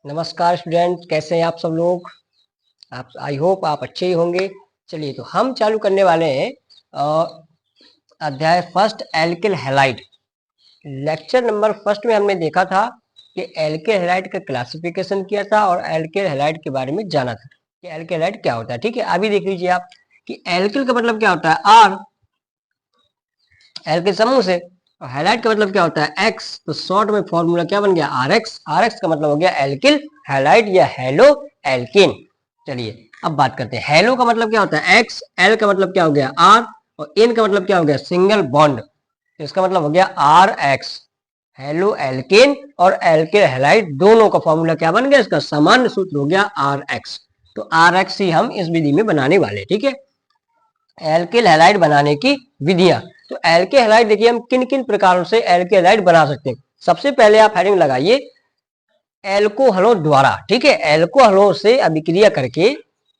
नमस्कार स्टूडेंट, कैसे हैं आप सब लोग। आप आई होप आप अच्छे ही होंगे। चलिए तो हम चालू करने वाले हैं अध्याय first alkyl halide. Lecture number first में हमने देखा था कि एल्किल हैलाइड का क्लासिफिकेशन किया था और एल्किल हैलाइड के बारे में जाना था कि एल्किल हैलाइड क्या होता है। ठीक है, अभी देख लीजिए आप कि एल्किल का मतलब क्या होता है आर, एल्किल समूह से, और हैलाइड का मतलब क्या होता है एक्स। तो शॉर्ट में फॉर्मूला क्या बन गया आर एक्स। आर एक्स का मतलब हो गया एल्किल हैलाइड या हेलो एल्किन। चलिए अब बात करते हैं हेलो का मतलब क्या होता है एक्स, एल का मतलब क्या हो गया आर, और इन का मतलब क्या हो गया सिंगल बॉन्ड। तो इसका मतलब हो गया आर एक्स, हेलो एल्किन और एल्किल हैलाइड दोनों का फॉर्मूला क्या बन गया, इसका सामान्य सूत्र हो गया आर एक्स। तो आर एक्स ही हम इस विधि में बनाने वाले। ठीक है, एल्किल हैलाइड बनाने की विधियां। तो एल्किल हैलाइड देखिए हम किन किन प्रकारों से एल्किल हैलाइड बना सकते हैं। सबसे पहले आप हेडिंग लगाइए एल्कोहलों द्वारा। ठीक है, एल्कोहलों से अभिक्रिया करके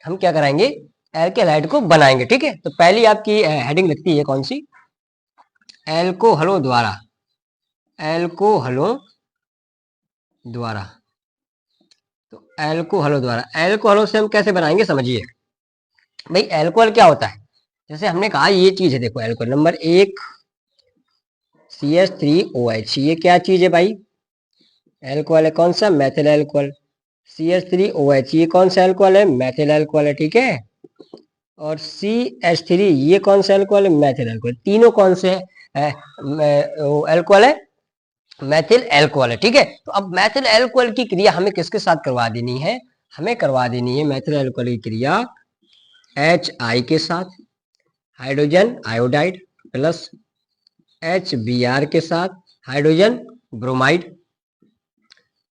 हम क्या कराएंगे, एल्किल हैलाइड को बनाएंगे। ठीक है, तो पहली आपकी हेडिंग लगती है कौन सी, एल्कोहलों द्वारा। एल्कोहलों द्वारा, तो एल्कोहलों द्वारा, एल्कोहलों से हम कैसे बनाएंगे समझिए। भाई एल्कोहल क्या होता है, जैसे हमने कहा ये चीज है, देखो एल्कोहल नंबर एक CH3OH, ये क्या चीज है भाई, एल्कोहल है। कौन सा, मैथिल एल्कोहल। CH3OH ये कौन सा एल्कोहल है, मैथिल एल्कोहल है। ठीक है, और CH3 ये कौन सा एल्कोहल है, मैथिल एल्कोहल। तीनों कौन से एल्कोहल है, मैथिल एल्कोहल है। ठीक है, तो अब मैथिल एल्कोहल की क्रिया हमें किसके साथ करवा देनी है, हमें करवा देनी है मैथिल एल्कोहल की क्रिया HI के साथ, हाइड्रोजन आयोडाइड, प्लस HBr के साथ, हाइड्रोजन ब्रोमाइड,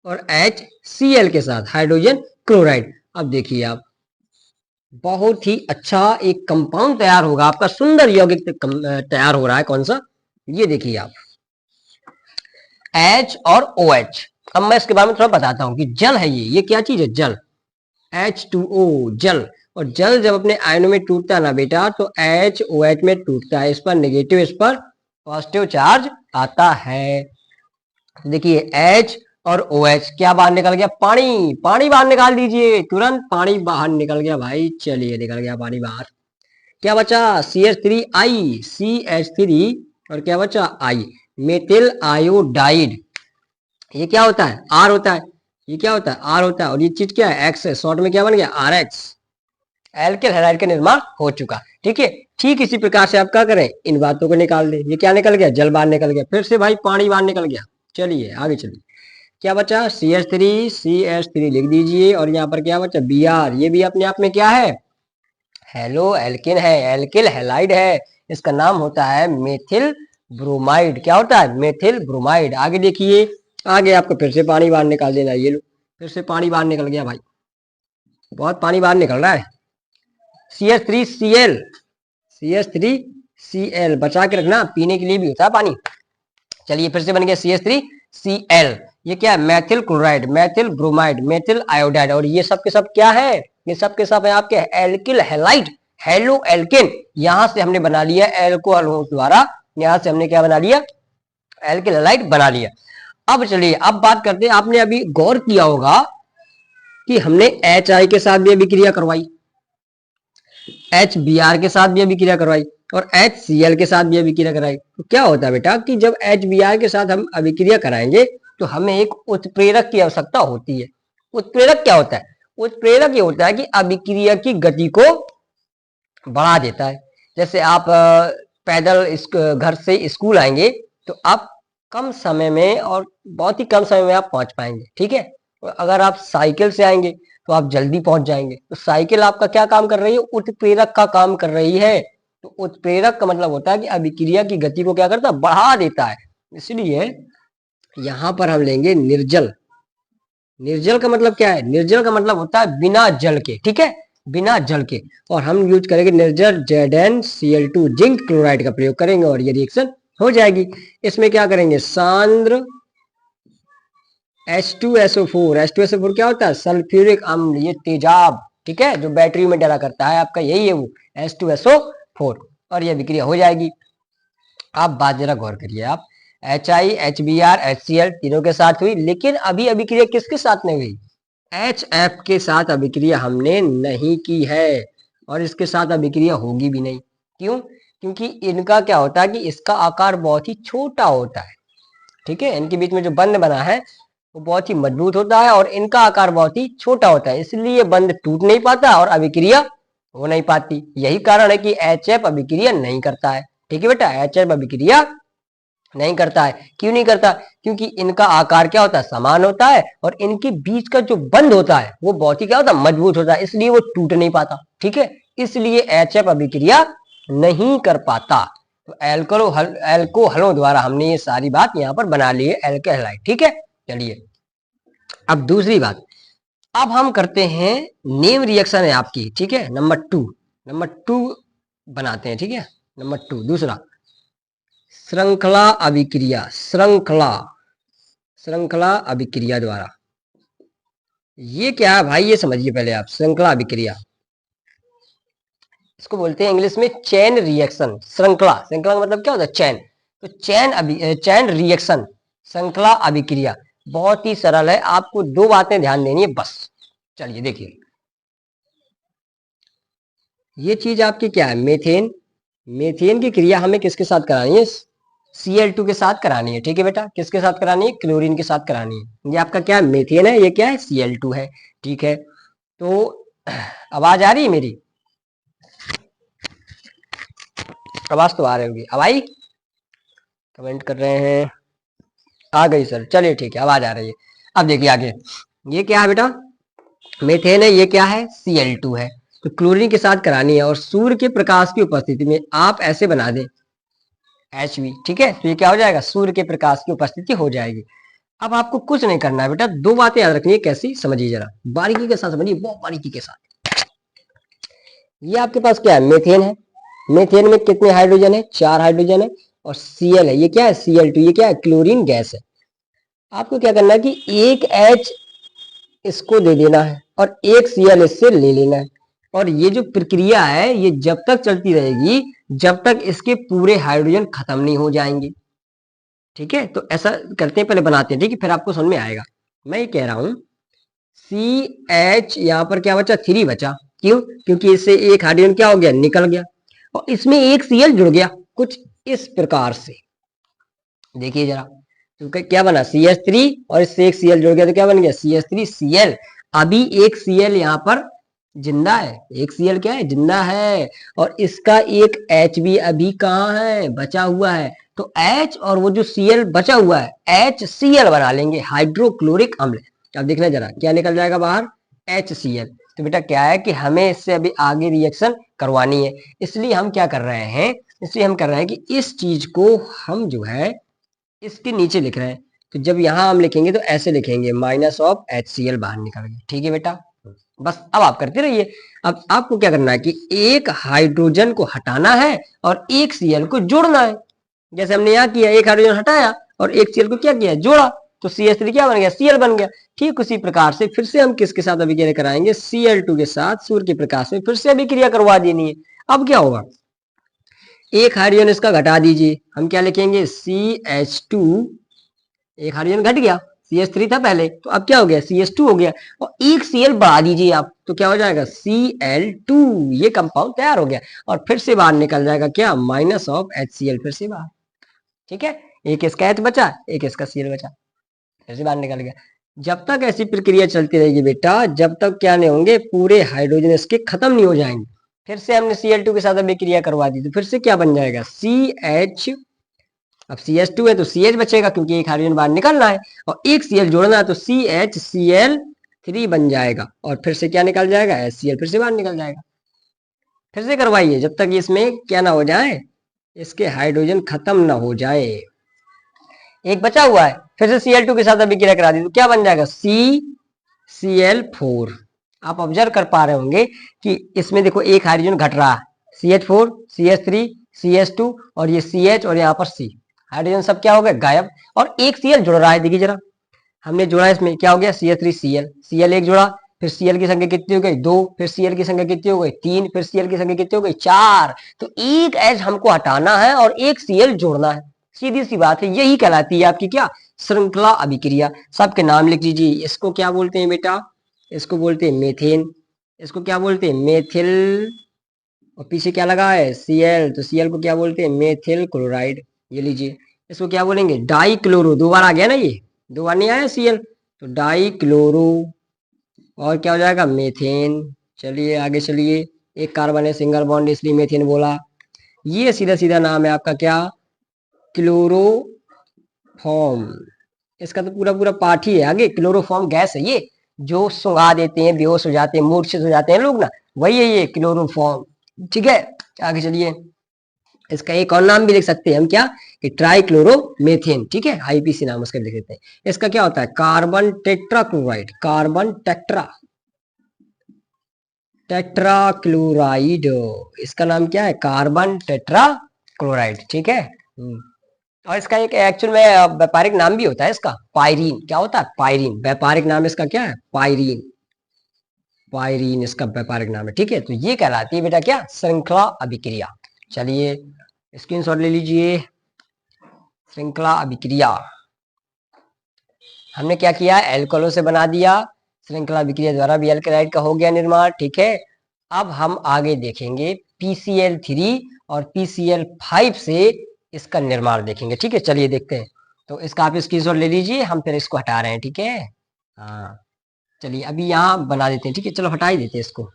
और HCl के साथ, हाइड्रोजन क्लोराइड। अब देखिए आप, बहुत ही अच्छा एक कंपाउंड तैयार होगा आपका, सुंदर यौगिक तैयार हो रहा है। कौन सा, ये देखिए आप H और OH। अब मैं इसके बारे में थोड़ा बताता हूँ कि जल है ये क्या चीज है, जल, H2O जल। और जल जब अपने आयनों में टूटता है ना बेटा, तो HOH में टूटता है, इस पर नेगेटिव इस पर पॉजिटिव चार्ज आता है। देखिए H और OH क्या बाहर निकल गया, पानी। पानी बाहर निकाल दीजिए, तुरंत पानी बाहर निकल गया भाई। चलिए निकल गया पानी बाहर। क्या बचा, CH3I, CH3, और क्या बचा I, मेथिल आयोडाइड। ये क्या होता है, R होता है। ये क्या होता है, R होता है, और ये चीज क्या है, X है। शॉर्ट में क्या बन गया, RX। एल्किल हैलाइड का निर्माण हो चुका। ठीक है, ठीक इसी प्रकार से आप क्या करें, इन बातों को निकाल दें। ये क्या निकल गया, जल बाहर निकल गया, फिर से भाई पानी बाहर निकल गया। चलिए आगे चलिए, क्या बचा, CH3 लिख दीजिए, और यहाँ पर क्या बचा, Br। ये भी अपने आप में क्या है, हेलो एल्किन है, एल्किल हैलाइड है। इसका नाम होता है मेथिल ब्रोमाइड। क्या होता है, मेथिल ब्रोमाइड। आगे देखिए, आगे आपको फिर से पानी बाहर निकाल देना। ये लो, फिर से पानी बाहर निकल गया भाई, बहुत पानी बाहर निकल रहा है। CH3Cl, CH3Cl बचा के रखना, पीने के लिए भी होता है पानी। चलिए फिर से बन गया CH3Cl। ये क्या है, Maithil chloride, Maithil bromide, Maithil iodide, और ये सब के सब क्या है, ये सब के सब है आपके एल्किल हैलाइड, हेलो एल्किन। यहां से हमने बना लिया एल्कोहल द्वारा, यहां से हमने क्या बना लिया, एल्किल हैलाइड बना लिया। अब चलिए अब बात करते हैं, आपने अभी गौर किया होगा कि हमने HI के साथ भी अभिक्रिया करवाई, HBr के साथ भी अभिक्रिया करवाई, और HCl के साथ भी अभिक्रिया कराई। तो क्या होता है बेटा कि जब HBr के साथ हम अभिक्रिया कराएंगे तो हमें एक उत्प्रेरक की आवश्यकता होती है। उत्प्रेरक क्या होता है, उत्प्रेरक ये होता है कि अभिक्रिया की गति को बढ़ा देता है। जैसे आप पैदल घर से स्कूल आएंगे तो आप कम समय में, और बहुत ही कम समय में आप पहुंच पाएंगे। ठीक है, और अगर आप साइकिल से आएंगे तो आप जल्दी पहुंच जाएंगे। तो साइकिल आपका क्या काम कर रही है, उत्प्रेरक का काम कर रही है। तो उत्प्रेरक का मतलब होता है कि अभिक्रिया की गति को क्या करता है, बढ़ा देता है। इसलिए यहां पर हम लेंगे निर्जल। निर्जल का मतलब क्या है, निर्जल का मतलब होता है बिना जल के। ठीक है, बिना जल के, और हम यूज करेंगे निर्जल ZnCl2 जिंक क्लोराइड का प्रयोग करेंगे, और ये रिएक्शन हो जाएगी। इसमें क्या करेंगे, सांद्र H2SO4। H2SO4 क्या होता है, सल्फ्यूरिक अम्ल, ये तेजाब। ठीक है, जो बैटरी में डला करता है आपका, यही है वो H2SO4, और ये अभिक्रिया हो जाएगी। आप बात जरा गौर करिए आप, HI, HBr, HCl तीनों के साथ हुई, लेकिन अभी अभिक्रिया किसके साथ नहीं हुई, HF के साथ अभिक्रिया हमने नहीं की है और इसके साथ अभिक्रिया होगी भी नहीं। क्यों? क्योंकि इनका क्या होता है कि इसका आकार बहुत ही छोटा होता है, ठीक है। इनके बीच में जो बंध बना है वो बहुत ही मजबूत होता है और इनका आकार बहुत ही छोटा होता है, इसलिए बंध टूट नहीं पाता और अभिक्रिया हो नहीं पाती। यही कारण है कि HF अभिक्रिया नहीं करता है, ठीक है बेटा। HF अभिक्रिया नहीं करता है। क्यों नहीं करता? क्योंकि इनका आकार क्या होता है, समान होता है और इनके बीच का जो बंध होता है वो बहुत ही क्या होता है, मजबूत होता है, इसलिए वो टूट नहीं पाता, ठीक है। इसलिए HF अभिक्रिया नहीं कर पाता। तो एल्कोहलों द्वारा हमने ये सारी बात यहाँ पर बना ली है, एल्कोहलाइड, ठीक है। चलिए अब दूसरी बात, अब हम करते हैं नेम रिएक्शन है आपकी, ठीक है। नंबर 2 बनाते हैं, ठीक है। नंबर 2 दूसरा, श्रृंखला अभिक्रिया, श्रृंखला अभिक्रिया द्वारा। ये क्या है भाई, ये समझिए पहले आप। श्रृंखला अभिक्रिया, इसको बोलते हैं इंग्लिश में चेन रिएक्शन। श्रृंखला का मतलब क्या होता है, चैन। तो चैन रिएक्शन, श्रृंखला अभिक्रिया बहुत ही सरल है, आपको 2 बातें ध्यान देनी है बस। चलिए देखिए, ये चीज आपकी क्या है, मेथेन की क्रिया हमें किसके साथ करानी है, Cl2 के साथ करानी है, ठीक है बेटा। किसके साथ करानी है, क्लोरीन के साथ करानी है। ये आपका क्या है, मेथेन है, ये क्या है, Cl2 है, ठीक है। तो आवाज आ रही है मेरी, आवाज तो आ रही होगी, अब आई, कमेंट कर रहे हैं, आ गई सर, चलिए ठीक है, आवाज आ रही है। अब देखिए आगे, ये क्या है बेटा, मेथेन है, ये क्या है, Cl2 है। तो क्लोरीन के साथ करानी है और सूर्य के प्रकाश की उपस्थिति में आप ऐसे बना दें Hv, ठीक है। तो ये क्या हो जाएगा, सूर्य के प्रकाश की उपस्थिति हो जाएगी। अब आपको कुछ नहीं करना है बेटा, 2 बातें याद रखनी है, कैसी समझिए जरा, बारीकी के साथ समझिए, बहुत बारीकी के साथ। ये आपके पास क्या है, मेथेन है। मेथेन में कितने हाइड्रोजन है, 4 हाइड्रोजन है और Cl है, ये क्या है, Cl2, ये क्या है, क्लोरीन गैस है। आपको क्या करना है कि एक H इसको दे देना है और एक Cl इससे ले लेना है और ये जो प्रक्रिया है ये जब तक चलती रहेगी जब तक इसके पूरे हाइड्रोजन खत्म नहीं हो जाएंगे, ठीक है। तो ऐसा करते हैं, पहले बनाते हैं, ठीक है, फिर आपको समझ में आएगा। मैं ये कह रहा हूं CH यहाँ पर क्या बचा, 3 बचा। क्यों? क्योंकि इससे एक हाइड्रोजन क्या हो गया, निकल गया और इसमें एक Cl जुड़ गया, कुछ इस प्रकार से। देखिए जरा, तो क्या बना, CH3 और इससे एक Cl जुड़ गया तो क्या बन गया, CH3Cl। अभी एक Cl यहाँ पर जिंदा है, एक Cl क्या है, जिंदा है और इसका एक H भी अभी कहाँ है, बचा हुआ है। तो H और वो जो Cl बचा हुआ है HCl बना लेंगे, हाइड्रोक्लोरिक अम्ल। अब देखना जरा क्या निकल जाएगा बाहर, HCl। तो बेटा क्या है कि हमें इससे अभी आगे रिएक्शन करवानी है, इसलिए हम क्या कर रहे हैं, इसलिए हम कर रहे हैं कि इस चीज को हम जो है इसके नीचे लिख रहे हैं। तो जब यहां हम लिखेंगे तो ऐसे लिखेंगे, -HCl बाहर निकल गया, ठीक है बेटा। बस अब आप करते रहिए। अब आपको क्या करना है कि एक हाइड्रोजन को हटाना है और एक Cl को जोड़ना है। जैसे हमने यहाँ किया, एक हाइड्रोजन हटाया और एक Cl को क्या किया, जोड़ा, तो CH3 क्या बन गया, Cl बन गया। ठीक उसी प्रकार से फिर से हम किसके साथ अभिक्रिया कराएंगे, Cl2 के साथ सूर्य के प्रकाश में फिर से अभिक्रिया करवा देनी है। अब क्या होगा, एक हाइड्रोजन इसका घटा दीजिए, हम क्या लिखेंगे, CH2, एक हाइड्रोजन घट गया, CH3 था पहले, तो अब क्या हो गया, CH2 हो गया और एक Cl बढ़ा दीजिए आप, तो क्या हो जाएगा, Cl2। ये कंपाउंड तैयार हो गया और फिर से बाहर निकल जाएगा क्या, -HCl, फिर से बाहर, ठीक है। एक इसका H बचा, एक इसका Cl बचा, फिर से बाहर निकल गया। जब तक ऐसी प्रक्रिया चलती रहेगी बेटा, जब तक क्या नहीं होंगे, पूरे हाइड्रोजन इसके खत्म नहीं हो जाएंगे। फिर से हमने Cl2 के साथ अभिक्रिया करवा दी तो फिर से क्या बन जाएगा, CH, अब CH2 है तो CH बचेगा क्योंकि एक हाइड्रोजन बाहर निकलना है और एक Cl जोड़ना है तो CHCl3 बन जाएगा और फिर से क्या निकल जाएगा, HCl फिर से बाहर निकल जाएगा। फिर से करवाइए जब तक इसमें क्या ना हो जाए, इसके हाइड्रोजन खत्म ना हो जाए। एक बचा हुआ है, फिर से Cl2 के साथ अभिक्रिया करा दी तो क्या बन जाएगा, CCl4। आप ऑब्जर्व कर पा रहे होंगे कि इसमें देखो एक हाइड्रोजन घट रहा है, CH4, CH3, CH2 और ये CH और यहाँ पर C, हाइड्रोजन सब क्या हो गए, गायब और एक Cl जुड़ रहा है। देखिए जरा, हमने जोड़ा, इसमें क्या हो गया, CH3Cl, Cl एक जुड़ा, फिर Cl की संख्या कितनी हो गई, 2, फिर Cl की संख्या कितनी हो गई, 3, फिर Cl की संख्या कितनी हो गई, 4। तो एक H हमको हटाना है और एक Cl जोड़ना है, सीधी सी बात है। यही कहलाती है आपकी क्या, श्रृंखला अभिक्रिया। सबके नाम लिख लीजिए, इसको क्या बोलते हैं बेटा, इसको बोलते हैं मेथेन। इसको क्या बोलते हैं? मेथिल। और पीछे क्या लगा है? Cl, तो Cl को क्या बोलते हैं? Methyl chloride. ये लीजिए, इसको क्या बोलेंगे? Die chloro. दो बार आ गया ना, ये दो बार नहीं आया Cl, तो डाई क्लोरो। और क्या हो जाएगा? मेथेन। चलिए आगे चलिए, एक कार्बन है सिंगल बॉन्ड इसलिए मेथेन बोला। ये सीधा सीधा नाम है आपका क्या? क्लोरोफॉर्म। इसका तो पूरा पूरा पाठ ही है आगे। क्लोरोफॉर्म गैस है ये, जो सुंघा देते हैं, बेहोश हो जाते हैं, मूर्छित हो जाते हैं लोग ना, वही है ये क्लोरोफॉर्म। ठीक है, आगे चलिए। इसका एक और नाम भी लिख सकते हैं हम, क्या? कि ट्राइक्लोरोमेथेन। ठीक है, आईपीसी नाम उसका लिख देते हैं। इसका क्या होता है? Carbon tetrachloride. Carbon tetrachloride. इसका नाम क्या है? Carbon tetrachloride. ठीक है। और इसका एक एक्चुअल में व्यापारिक नाम भी होता है इसका, पायरीन। क्या होता है? पायरीन। व्यापारिक नाम इसका क्या है? पायरीन। पायरीन इसका व्यापारिक नाम है। ठीक है, तो ये कहलाती है बेटा क्या? श्रृंखला अभिक्रिया। चलिए स्क्रीनशॉट ले लीजिए। श्रृंखला अभिक्रिया हमने क्या किया? एल्कोहलों से बना दिया। श्रृंखला अभिक्रिया द्वारा भी एल्केलाइड का हो गया निर्माण। ठीक है, अब हम आगे देखेंगे PCl3 और PCl5 से इसका निर्माण देखेंगे। ठीक है, चलिए देखते हैं। तो इसका आप स्क्रीनशॉट ले लीजिए, हम फिर इसको हटा रहे हैं। ठीक है, हाँ चलिए अभी यहाँ बना देते हैं। ठीक है, चलो हटा ही देते हैं इसको।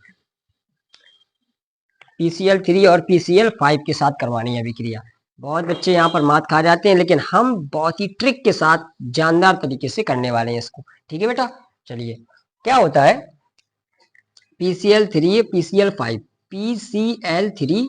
PCl3 और PCl5 के साथ करवानी है अभिक्रिया। बहुत बच्चे यहाँ पर मात खा जाते हैं, लेकिन हम बहुत ही ट्रिक के साथ जानदार तरीके से करने वाले हैं इसको। ठीक है बेटा, चलिए क्या होता है? PCl3 PCl5, PCl3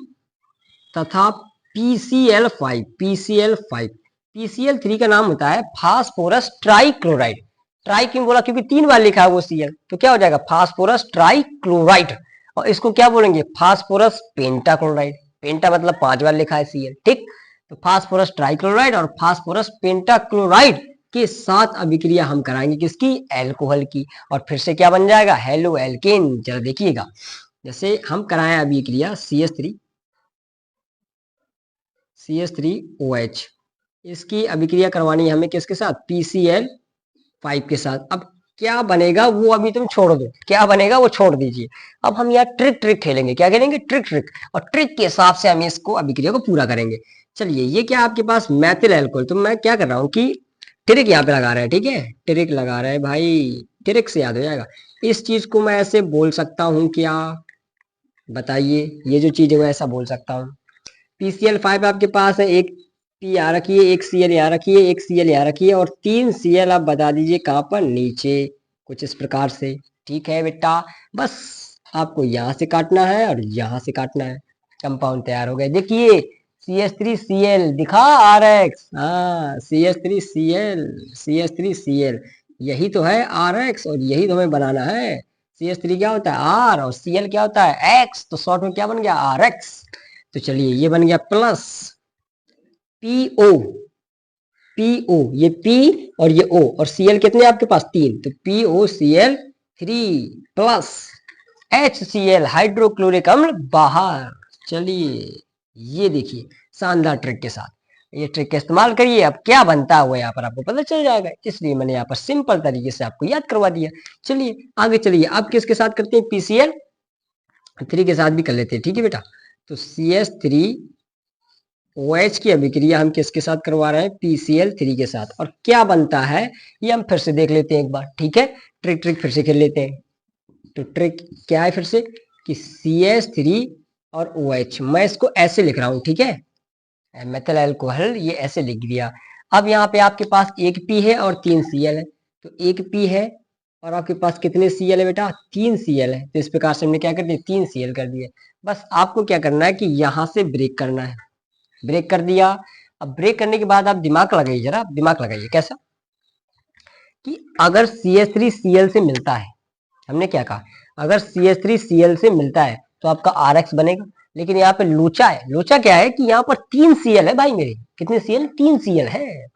तथा PCl5, PCl5। PCl3 का नाम होता है फास्फोरस ट्राइक्लोराइड। ट्राई क्यों बोला? क्योंकि 3 बार लिखा है वो Cl, तो क्या हो जाएगा? Phosphorus trichloride. और इसको क्या बोलेंगे? Phosphorus pentachloride. पेंटा मतलब 5 बार लिखा है Cl। ठीक, तो फास्फोरस ट्राइक्लोराइड और फास्फोरस पेंटाक्लोराइड के साथ अभिक्रिया हम कराएंगे किसकी? एल्कोहल की। और फिर से क्या बन जाएगा? Halo alkane. जरा देखिएगा, जैसे हम कराएं अभिक्रिया CH3OH, इसकी अभिक्रिया करवानी है हमें किसके साथ? PCl5 के साथ। अब क्या बनेगा वो अभी तुम छोड़ दो, क्या बनेगा वो छोड़ दीजिए। अब हम यहाँ ट्रिक ट्रिक खेलेंगे। क्या खेलेंगे? Trick trick. और ट्रिक के हिसाब से हम इसको अभिक्रिया को पूरा करेंगे। चलिए, ये क्या आपके पास? मैथिल एल्कोहल। तो मैं क्या कर रहा हूँ कि ट्रिक यहाँ पे लगा रहा है। ठीक है, ट्रिक लगा रहा है भाई, ट्रिक से याद हो जाएगा। इस चीज को मैं ऐसे बोल सकता हूँ क्या? बताइए, ये जो चीज है मैं ऐसा बोल सकता हूँ। PCl5 आपके पास है, एक P यहाँ रखिए, एक Cl यहाँ रखिए, एक Cl यहाँ रखिए, और 3 Cl आप बता दीजिए कहाँ पर? नीचे, कुछ इस प्रकार से। ठीक है बेटा, बस आपको यहाँ से काटना है और यहाँ से काटना है। कंपाउंड तैयार हो गए। देखिए CH3Cl दिखा, RX। हाँ, CH3Cl यही तो है RX, और यही तो हमें बनाना है। CH3 क्या होता है? R, और Cl क्या होता है? X। तो शॉर्ट में क्या बन गया? RX। तो चलिए ये बन गया प्लस PO। PO, ये P और ये O, और Cl कितने आपके पास? 3, तो POCl3 प्लस HCl हाइड्रोक्लोरिक अम्ल बाहर। चलिए ये देखिए, शानदार ट्रिक के साथ ये ट्रिक का इस्तेमाल करिए। अब क्या बनता है वो यहाँ पर आपको पता चल जाएगा, इसलिए मैंने यहाँ पर सिंपल तरीके से आपको याद करवा दिया। चलिए आगे चलिए, अब किसके साथ करते हैं? PCl3 के साथ भी कर लेते हैं। ठीक है बेटा, तो CH3OH की अभिक्रिया हम किसके साथ करवा रहे हैं? PCl3 के साथ। और क्या बनता है ये हम फिर से देख लेते हैं एक बार। ठीक है, ट्रिक फिर से खेल लेते हैं। तो ट्रिक क्या है फिर से? कि CH3 और OH, मैं इसको ऐसे लिख रहा हूं। ठीक है, मेथिल अल्कोहल ये ऐसे लिख दिया। अब यहाँ पे आपके पास एक P है और 3 Cl है। तो एक P है और आपके पास कितने Cl है बेटा? 3 Cl है। तो इस प्रकार से हमने क्या कर दिया? 3 Cl कर दिया। बस आपको क्या करना है कि यहाँ से ब्रेक करना है। ब्रेक कर दिया। अब ब्रेक करने के बाद आप दिमाग लगाइए, जरा दिमाग लगाइए। कैसा? कि अगर CH3Cl से मिलता है, हमने क्या कहा? अगर CH3Cl से मिलता है तो आपका RX बनेगा। लेकिन यहाँ पे लोचा है। लोचा क्या है कि यहाँ पर 3 Cl है भाई मेरे। कितने Cl? 3 Cl है।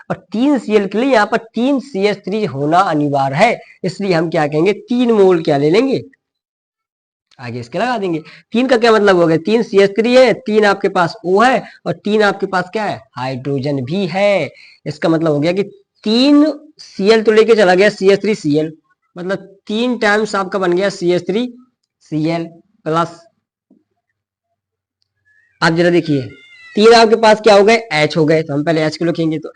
और 3 Cl के लिए यहाँ पर 3 CH3 होना अनिवार्य है। इसलिए हम क्या कहेंगे? 3 मोल क्या ले लेंगे? आगे इसके लगा देंगे। 3 का क्या मतलब हो गया? 3 CH3 है, 3 आपके पास O है, और 3 आपके पास क्या है? हाइड्रोजन भी है। इसका मतलब हो गया कि 3 Cl तो लेके चला गया CH3Cl, मतलब 3 टाइम्स आपका बन गया CH3Cl प्लस। आप जरा देखिए 3 आपके पास क्या हो गए, H हो गए, तो हम पहले H को लिखेंगे, तो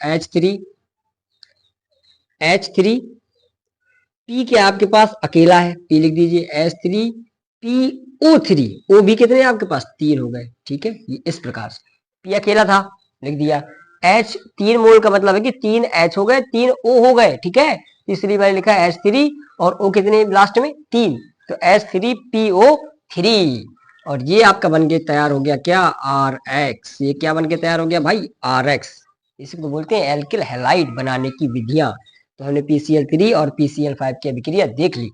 H3 P क्या आपके पास अकेला है, P लिख दीजिए, H3PO3, O भी कितने आपके पास 3 हो गए, ठीक है, ये इस प्रकार से। P अकेला था, लिख दिया। H 3 मोल का मतलब है कि 3 H हो गए, 3 O हो गए, ठीक है। तीसरी बार लिखा है H3 और O कितने लास्ट में 3, तो H3PO3, और ये आपका बन के तैयार हो गया क्या, RX। ये क्या बन के तैयार हो गया भाई, RX। इसी को बोलते हैं एल्किल हैलाइड बनाने की विधियां। तो हमने PCl3 और PCl5 की अभिक्रिया देख ली,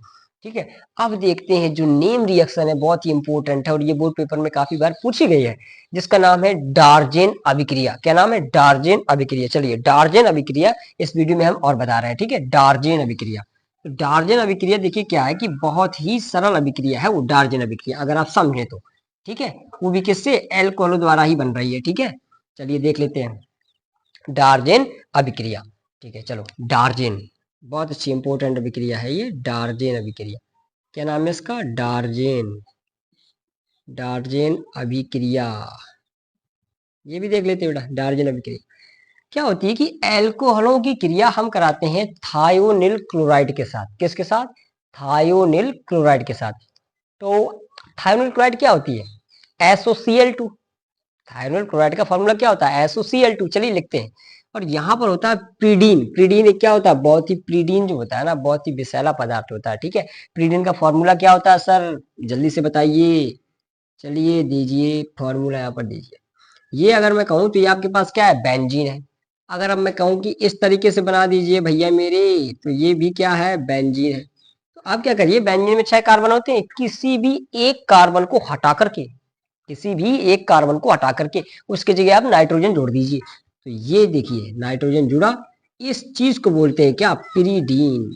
ठीक है। अब देखते हैं जो नेम रिएक्शन है, बहुत ही इंपॉर्टेंट है और ये बोर्ड पेपर में काफी बार पूछी गई है, जिसका नाम है डार्जेन अभिक्रिया। क्या नाम है, डार्जेन अभिक्रिया। चलिए डार्जेन अभिक्रिया इस वीडियो में हम और बता रहे हैं, ठीक है, डार्जेन अभिक्रिया। तो डार्जेन अभिक्रिया देखिए क्या है कि बहुत ही सरल अभिक्रिया है वो डार्जेन अभिक्रिया, अगर आप समझें तो, ठीक है। वो भी किससे, एल्कोहल द्वारा ही बन रही है, ठीक है। चलिए देख लेते हैं डार्जेन अभिक्रिया, ठीक है। चलो डार्जेन बहुत अच्छी इंपॉर्टेंट अभिक्रिया है ये, डार्जेन अभिक्रिया। क्या नाम है इसका, डार्जेन, डार्जेन अभिक्रिया। ये भी देख लेते हैं बेटा, डार्जेन अभिक्रिया क्या होती है कि एल्कोहलों की क्रिया हम कराते हैं थायोनिल क्लोराइड के साथ। किसके साथ, थायोनिल क्लोराइड के साथ। तो थायोनिल क्लोराइड क्या होती है, SOCl2। थायोनिल क्लोराइड का फॉर्मूला क्या होता है, SOCl2। चलिए लिखते हैं। और यहाँ पर होता है प्रीडीन। प्रीडीन एक क्या होता है, बहुत ही, प्रीडीन जो होता है ना, बहुत ही विषैला पदार्थ होता है, ठीक है। प्रीडीन का फॉर्मूला क्या होता है सर, जल्दी से बताइए, चलिए दीजिए फॉर्मूला यहाँ पर दीजिए। ये अगर मैं कहूँ तो ये आपके पास क्या है, बेंजीन है। अगर अब मैं कहूँ कि इस तरीके से बना दीजिए भैया मेरे, तो ये भी क्या है, बेंजीन है। तो आप क्या करिए, बेंजीन में 6 कार्बन होते हैं, किसी भी एक कार्बन को हटा करके, किसी भी एक कार्बन को हटा करके उसकी जगह आप नाइट्रोजन जोड़ दीजिए। तो ये देखिए नाइट्रोजन जुड़ा, इस चीज को बोलते हैं क्या, पिरीडीन।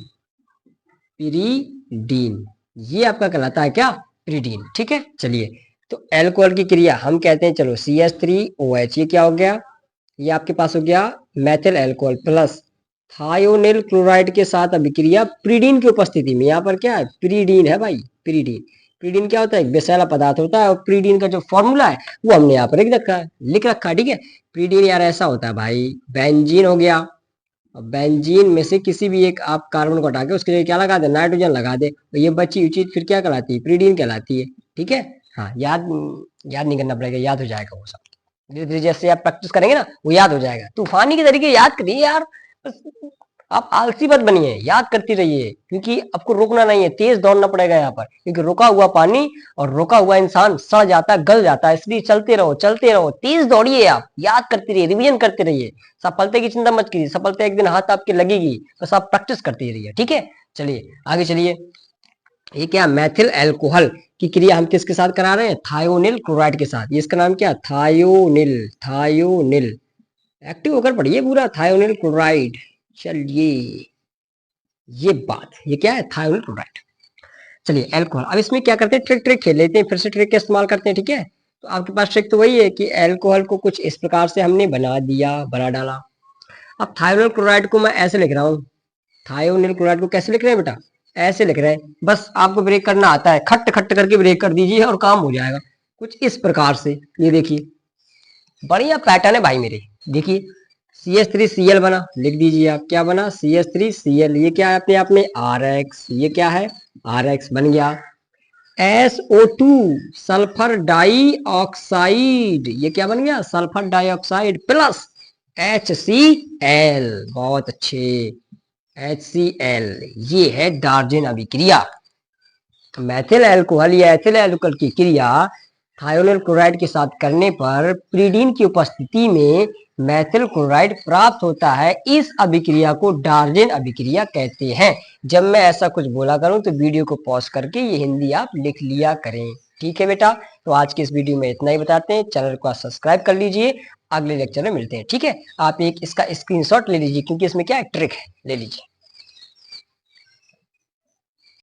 पिरीडीन ये आपका कहलाता है क्या, पिरीडीन, ठीक है। चलिए तो एल्कोहल की क्रिया हम कहते हैं, चलो CH3OH, ये क्या हो गया, ये आपके पास हो गया methyl alcohol plus thionyl chloride के साथ अभिक्रिया प्रीडीन की उपस्थिति में। यहाँ पर क्या है, प्रीडीन है भाई, प्रीडीन। प्रीडीन क्या होता है, एक विषैला पदार्थ होता है, और प्रीडीन का जो फॉर्मूला है वो हमने यहाँ पर लिख रखा है, ठीक है। प्रीडीन यार ऐसा होता है भाई, बेंजीन हो गया, और बेंजीन में से किसी भी एक आप कार्बन को हटा के उसके लिए क्या लगा दे, नाइट्रोजन लगा दे, तो ये बची हुई चीज फिर क्या कहलाती है, प्रीडीन कहलाती है, ठीक है। हाँ याद याद नहीं करना पड़ेगा, याद हो जाएगा वो सब धीरे धीरे, जैसे आप प्रैक्टिस करेंगे ना वो याद हो जाएगा। तूफानी के तरीके याद करिए यार, बस आप आलसी मत बनिए, याद करती रहिए, क्योंकि आपको रुकना नहीं है, तेज दौड़ना पड़ेगा यहाँ पर, क्योंकि रुका हुआ पानी और रुका हुआ इंसान सड़ जाता है, गल जाता है, इसलिए चलते रहो, तेज दौड़िए, आप याद करते रहिए, रिवीजन करते रहिए। सफलता की चिंता मत कीजिए, सफलता एक दिन हाथ आपके लगेगी, बस आप प्रैक्टिस करते रहिए, ठीक है। चलिए आगे चलिए, ये क्या, मेथिल अल्कोहल की क्रिया हम किसके साथ करा रहे हैं, थायोनिल क्लोराइड के साथ। ये इसका नाम क्या, थायोनिल, थायोनिल, एक्टिव होकर पढ़िए पूरा, थायोनिल क्लोराइड। चलिए ये बात, ये क्या है, थायोनिल क्लोराइड। चलिए अल्कोहल, अब इसमें क्या करते हैं, ट्रिक ट्रिक खेल लेते हैं, फिर से ट्रिक का इस्तेमाल करते हैं, ठीक है। तो आपके पास ट्रिक तो वही है कि अल्कोहल को कुछ इस प्रकार से हमने बना डाला। अब थायोनिल क्लोराइड को मैं ऐसे लिख रहा हूँ, थायोनिल क्लोराइड को कैसे लिख रहे हैं बेटा, ऐसे लिख रहे हैं। बस आपको ब्रेक करना आता है, खट खट करके ब्रेक कर दीजिए और काम हो जाएगा, कुछ इस प्रकार से। ये देखिए बढ़िया पैटर्न है भाई मेरे, देखिए CH3Cl बना, लिख दीजिए आप, क्या बना, CH3Cl। ये क्या है अपने आप में, RX। ये क्या है, RX बन गया। SO2 सल्फर डाइऑक्साइड, ये क्या बन गया, सल्फर डाइऑक्साइड प्लस HCl, बहुत अच्छे, HCl। ये है डार्जेन अभिक्रिया। मैथिल अल्कोहल या एथिल अल्कोहल की क्रिया थायोनिल क्लोराइड के साथ करने पर प्रीडीन की उपस्थिति में मैथिल क्लोराइड प्राप्त होता है। इस अभिक्रिया को डार्जेन अभिक्रिया कहते हैं। जब मैं ऐसा कुछ बोला करूं तो वीडियो को पॉज करके ये हिंदी आप लिख लिया करें, ठीक है बेटा। तो आज के इस वीडियो में इतना ही बताते हैं, चैनल को सब्सक्राइब कर लीजिए, अगले लेक्चर में मिलते हैं, ठीक है। आप एक इसका स्क्रीनशॉट ले लीजिए, क्योंकि इसमें क्या है, ट्रिक है, ले लीजिए।